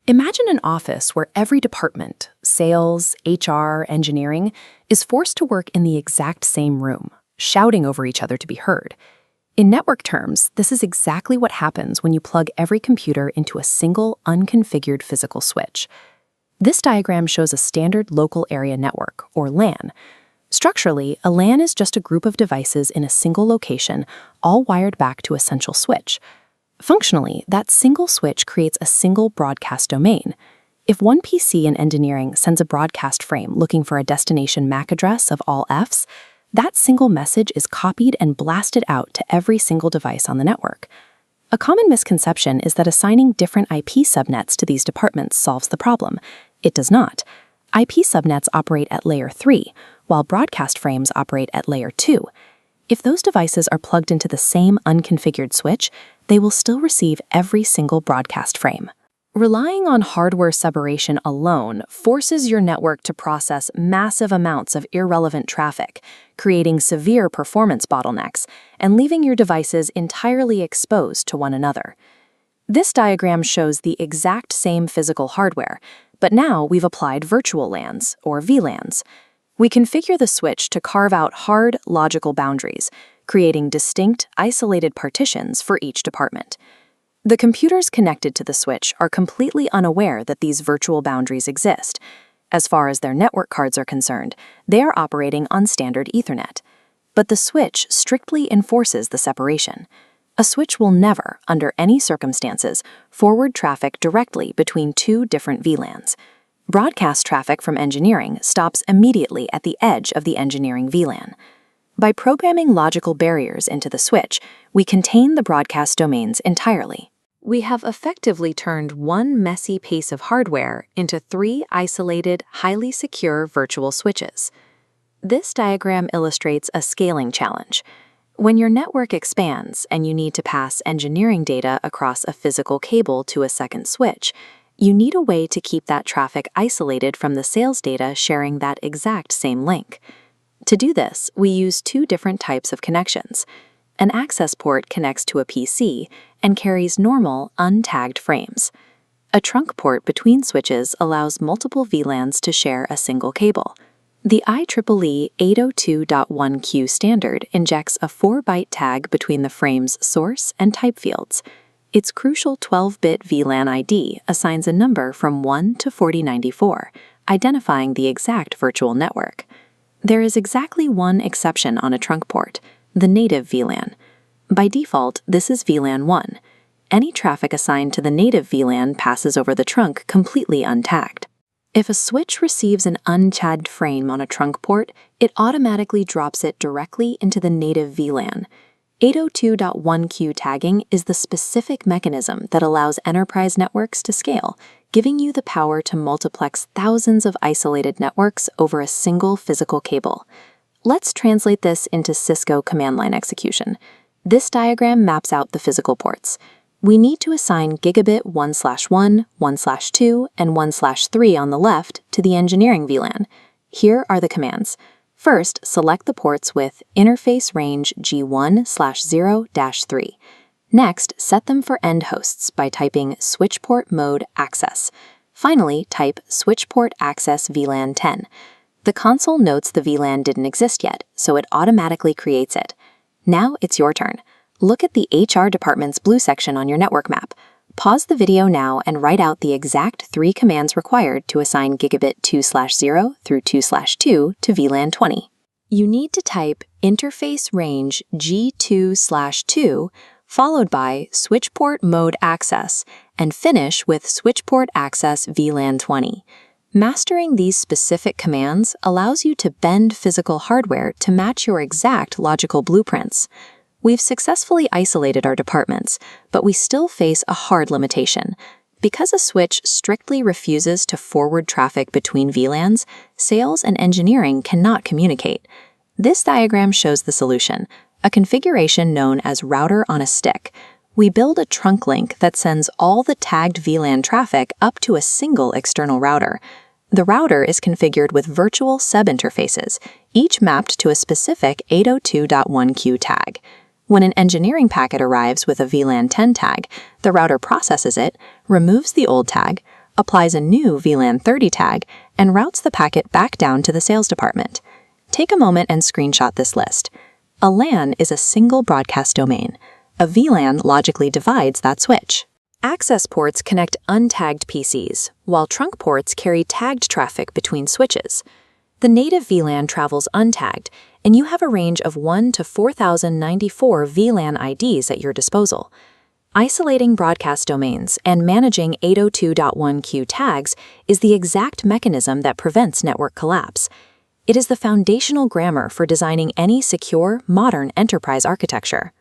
Imagine an office where every department, sales, HR, engineering, is forced to work in the exact same room, shouting over each other to be heard. In network terms, this is exactly what happens when you plug every computer into a single, unconfigured physical switch. This diagram shows a standard local area network, or LAN. Structurally, a LAN is just a group of devices in a single location, all wired back to a central switch. Functionally, that single switch creates a single broadcast domain. If one PC in engineering sends a broadcast frame looking for a destination MAC address of all Fs, that single message is copied and blasted out to every single device on the network. A common misconception is that assigning different IP subnets to these departments solves the problem. It does not. IP subnets operate at layer 3, while broadcast frames operate at layer 2. If those devices are plugged into the same unconfigured switch, they will still receive every single broadcast frame. Relying on hardware separation alone forces your network to process massive amounts of irrelevant traffic, creating severe performance bottlenecks and leaving your devices entirely exposed to one another. This diagram shows the exact same physical hardware, but now we've applied virtual LANs, or VLANs. We configure the switch to carve out hard, logical boundaries, creating distinct, isolated partitions for each department. The computers connected to the switch are completely unaware that these virtual boundaries exist. As far as their network cards are concerned, they are operating on standard Ethernet. But the switch strictly enforces the separation. A switch will never, under any circumstances, forward traffic directly between two different VLANs. Broadcast traffic from engineering stops immediately at the edge of the engineering VLAN. By programming logical barriers into the switch, we contain the broadcast domains entirely. We have effectively turned one messy piece of hardware into 3 isolated, highly secure virtual switches. This diagram illustrates a scaling challenge. When your network expands and you need to pass engineering data across a physical cable to a second switch, you need a way to keep that traffic isolated from the sales data sharing that exact same link. To do this, we use 2 different types of connections. An access port connects to a PC and carries normal, untagged frames. A trunk port between switches allows multiple VLANs to share a single cable. The IEEE 802.1q standard injects a 4-byte tag between the frame's source and type fields. Its crucial 12-bit VLAN ID assigns a number from 1 to 4094, identifying the exact virtual network. There is exactly one exception on a trunk port, the native VLAN. By default, this is VLAN 1. Any traffic assigned to the native VLAN passes over the trunk completely untagged. If a switch receives an untagged frame on a trunk port, it automatically drops it directly into the native VLAN. 802.1q tagging is the specific mechanism that allows enterprise networks to scale, giving you the power to multiplex thousands of isolated networks over a single physical cable. Let's translate this into Cisco command line execution. This diagram maps out the physical ports. We need to assign gigabit 1/1, 1/2, and 1/3 on the left to the engineering VLAN. Here are the commands. First, select the ports with interface range G1/0-3. Next, set them for end hosts by typing switch port mode access. Finally, type switch port access VLAN 10. The console notes the VLAN didn't exist yet, so it automatically creates it. Now it's your turn. Look at the HR department's blue section on your network map. Pause the video now and write out the exact 3 commands required to assign gigabit 2/0 through 2/2 to VLAN 20. You need to type interface range G2/2 followed by switch port mode access and finish with switch port access VLAN 20. Mastering these specific commands allows you to bend physical hardware to match your exact logical blueprints. We've successfully isolated our departments, but we still face a hard limitation. Because a switch strictly refuses to forward traffic between VLANs, sales and engineering cannot communicate. This diagram shows the solution, a configuration known as router on a stick. We build a trunk link that sends all the tagged VLAN traffic up to a single external router. The router is configured with virtual subinterfaces, each mapped to a specific 802.1q tag. When an engineering packet arrives with a VLAN 10 tag, the router processes it, removes the old tag, applies a new VLAN 30 tag, and routes the packet back down to the sales department. Take a moment and screenshot this list. A LAN is a single broadcast domain. A VLAN logically divides that switch. Access ports connect untagged PCs, while trunk ports carry tagged traffic between switches. The native VLAN travels untagged, and you have a range of 1 to 4094 VLAN IDs at your disposal. Isolating broadcast domains and managing 802.1q tags is the exact mechanism that prevents network collapse. It is the foundational grammar for designing any secure, modern enterprise architecture.